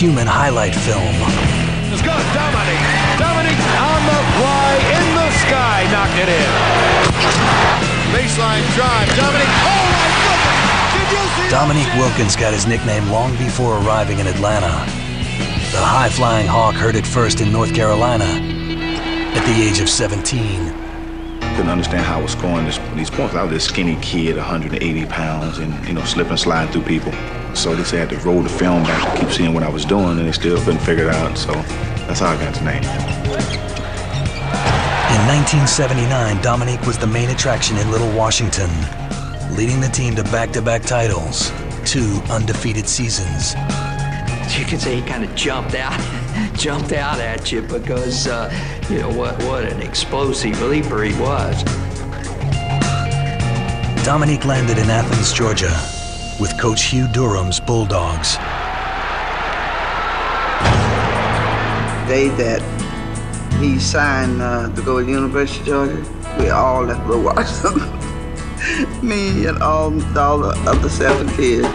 human highlight film. Let's go, Dominique. Dominique on the fly, in the sky, knocked it in. Baseline drive, Dominique. Oh my goodness! Did you see Dominique Wilkins got his nickname long before arriving in Atlanta. The high-flying Hawk heard it first in North Carolina at the age of 17. Couldn't understand how I was scoring these points. I was this skinny kid, 180 pounds, and slipping and sliding through people. So they said I had to roll the film back to keep seeing what I was doing, and they still couldn't figure it out. So that's how I got the name. In 1979, Dominique was the main attraction in Little Washington, leading the team to back-to-back titles, 2 undefeated seasons. You could say he kind of jumped out at you because, what an explosive leaper he was. Dominique landed in Athens, Georgia, with Coach Hugh Durham's Bulldogs. The day that he signed to go to the University of Georgia, we all left to watch him. Me and all the other 7 kids.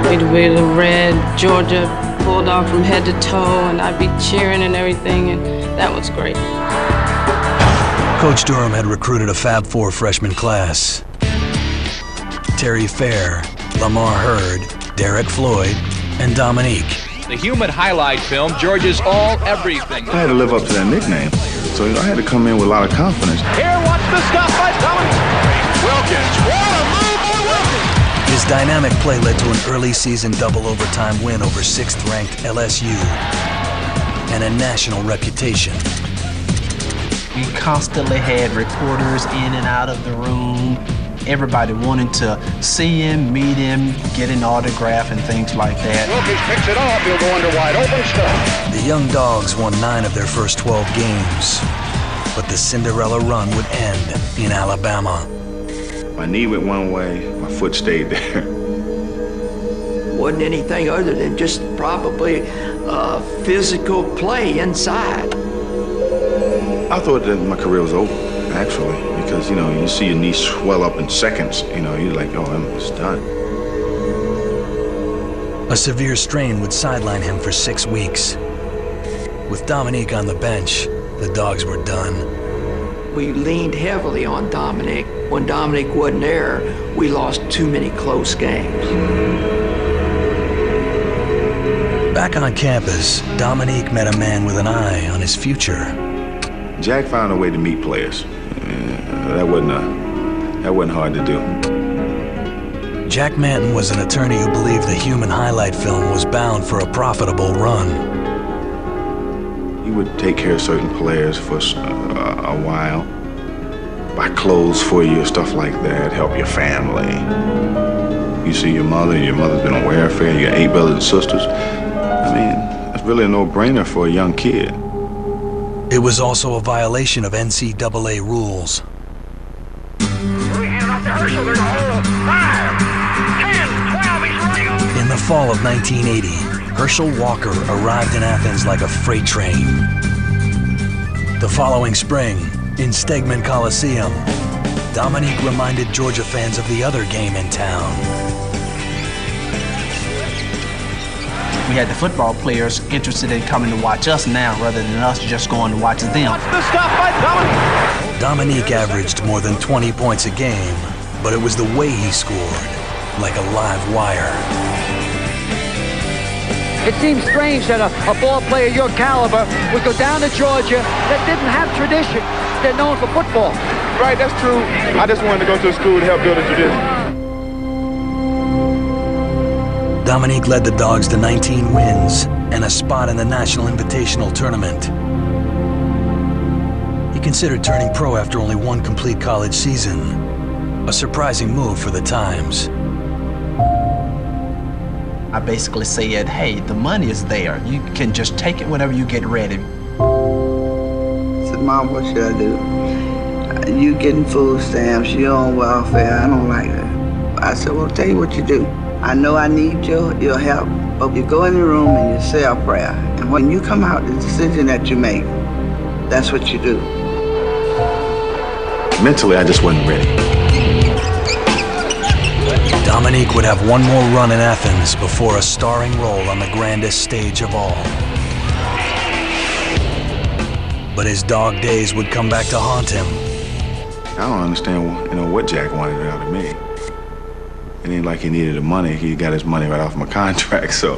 We'd wear the red Georgia Bulldog from head to toe, and I'd be cheering and everything, and that was great. Coach Durham had recruited a Fab Four freshman class. Terry Fair, Lamar Hurd, Derek Floyd, and Dominique. the human highlight film, Georgia's all everything? I had to live up to that nickname, so I had to come in with a lot of confidence. Here, watch the stop by Dominique Wilkins. What a move by Wilkins! His dynamic play led to an early season double overtime win over 6th-ranked LSU and a national reputation. We constantly had reporters in and out of the room. Everybody wanting to see him, meet him, get an autograph and things like that. Wilkins picks it up. He'll go under wide open stuff. The young Dogs won 9 of their first 12 games, but the Cinderella run would end in Alabama. My knee went one way, my foot stayed there. Wasn't anything other than just probably physical play inside. I thought that my career was over, actually, because, you know, you see your knee swell up in seconds, you know, you're like, oh, it's done. A severe strain would sideline him for 6 weeks. With Dominique on the bench, the Dogs were done. We leaned heavily on Dominique. When Dominique wasn't there, we lost too many close games. Back on campus, Dominique met a man with an eye on his future. Jack found a way to meet players. That wasn't hard to do. Jack Manton was an attorney who believed the human highlight film was bound for a profitable run. He would take care of certain players for a while, buy clothes for you, stuff like that, help your family. You see your mother's been on welfare, you got 8 brothers and sisters. I mean, it's really a no-brainer for a young kid. In the fall of 1980, Herschel Walker arrived in Athens like a freight train. The following spring, in Stegman Coliseum, Dominique reminded Georgia fans of the other game in town. We had the football players interested in coming to watch us now rather than us just going to watch them. Watch the stop by Dominique. Dominique averaged more than 20 points a game, but it was the way he scored, like a live wire. It seems strange that a ball player your caliber would go down to Georgia that didn't have tradition. They're known for football. Right, that's true. I just wanted to go to a school to help build a tradition. Dominique led the Dogs to 19 wins and a spot in the National Invitational Tournament. He considered turning pro after only 1 complete college season, a surprising move for the times. I basically said, hey, the money is there. You can just take it whenever you get ready. I said, Mom, what should I do? You getting food stamps, you on welfare, I don't like that. I said, well, tell you what you do. I know I need your help, but you go in the room and you say a prayer. And when you come out, the decision that you make, that's what you do. Mentally, I just wasn't ready. Dominique would have one more run in Athens before a starring role on the grandest stage of all. But his dog days would come back to haunt him. I don't understand, what Jack wanted out of me. It ain't like he needed the money. He got his money right off my contract, so.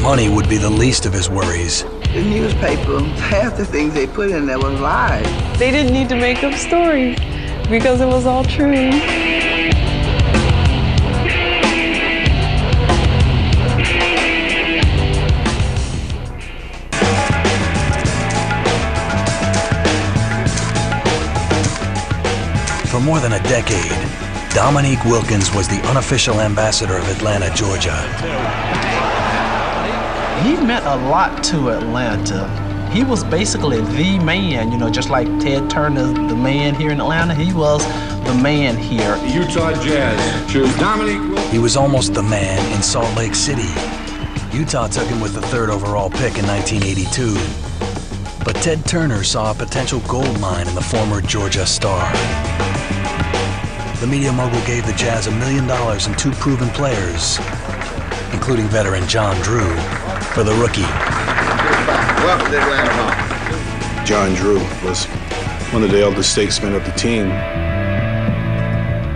Money would be the least of his worries. The newspaper, half the things they put in there was lies. They didn't need to make up stories because it was all true. For more than a decade, Dominique Wilkins was the unofficial ambassador of Atlanta, Georgia. He meant a lot to Atlanta. He was basically the man, just like Ted Turner's the man here in Atlanta. He was the man here. Utah Jazz choose Dominique Wilkins. He was almost the man in Salt Lake City. Utah took him with the 3rd overall pick in 1982. But Ted Turner saw a potential gold mine in the former Georgia star. The media mogul gave the Jazz $1 million and 2 proven players, including veteran John Drew, for the rookie. Welcome to Atlanta. John Drew was one of the elder statesmen of the team.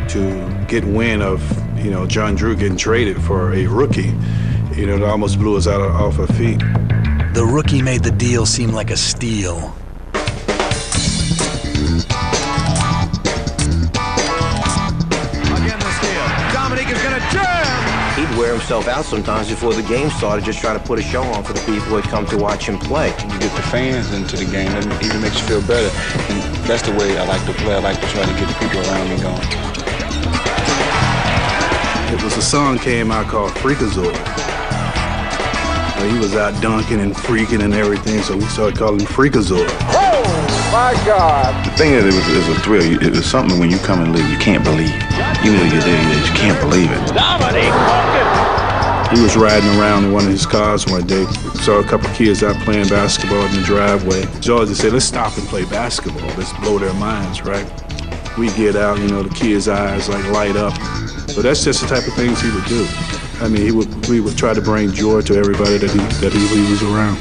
To get wind of, John Drew getting traded for a rookie, it almost blew us off our feet. The rookie made the deal seem like a steal. He'd wear himself out sometimes before the game started, just trying to put a show on for the people who had come to watch him play. You get the fans into the game, that even makes you feel better. And that's the way I like to play. I like to try to get the people around me going. It was a song came out called Freakazoid. He was out dunking and freaking and everything, so we started calling him Freakazoid. Oh, my God. The thing is, it was a thrill. It was something when you come and leave, you can't believe. Even though you're there, you just can't believe it. Dominique Wilkins. He was riding around in one of his cars one day. Saw a couple of kids out playing basketball in the driveway. Georgia said, let's stop and play basketball. Let's blow their minds, right? We get out, the kids' eyes light up. But that's just the type of things he would do. I mean, we would try to bring joy to everybody that he was around.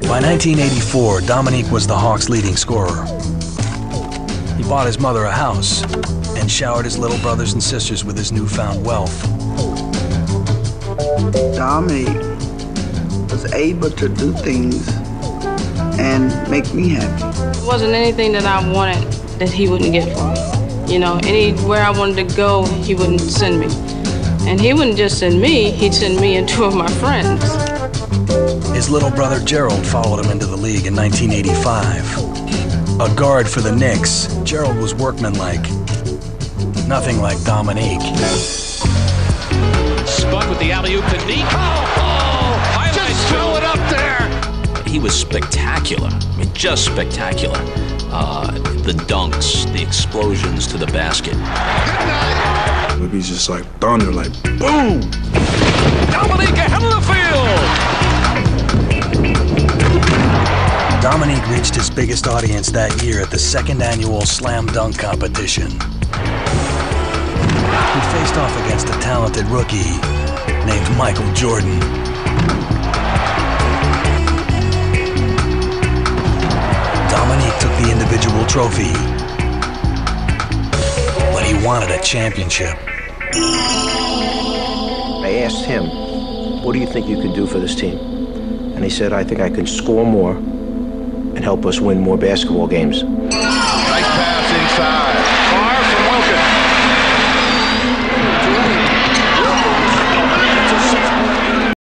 By 1984, Dominique was the Hawks' leading scorer. He bought his mother a house and showered his little brothers and sisters with his newfound wealth. Dominique was able to do things and make me happy. It wasn't anything that I wanted that he wouldn't get for me. Anywhere I wanted to go, he wouldn't send me. And he wouldn't just send me, he'd send me and 2 of my friends. His little brother Gerald followed him into the league in 1985. A guard for the Knicks, Gerald was workmanlike. Nothing like Dominique. Spun with the alley-oop to Nick. Oh, just throw it up there. He was spectacular. I mean, just spectacular. The dunks, the explosions to the basket. It would be just like thunder, like boom! Dominique ahead of the field! Dominique reached his biggest audience that year at the 2nd annual Slam Dunk competition. He faced off against a talented rookie named Michael Jordan. Dominique took the individual trophy, but he wanted a championship. I asked him, what do you think you can do for this team? And he said, I think I can score more and help us win more basketball games.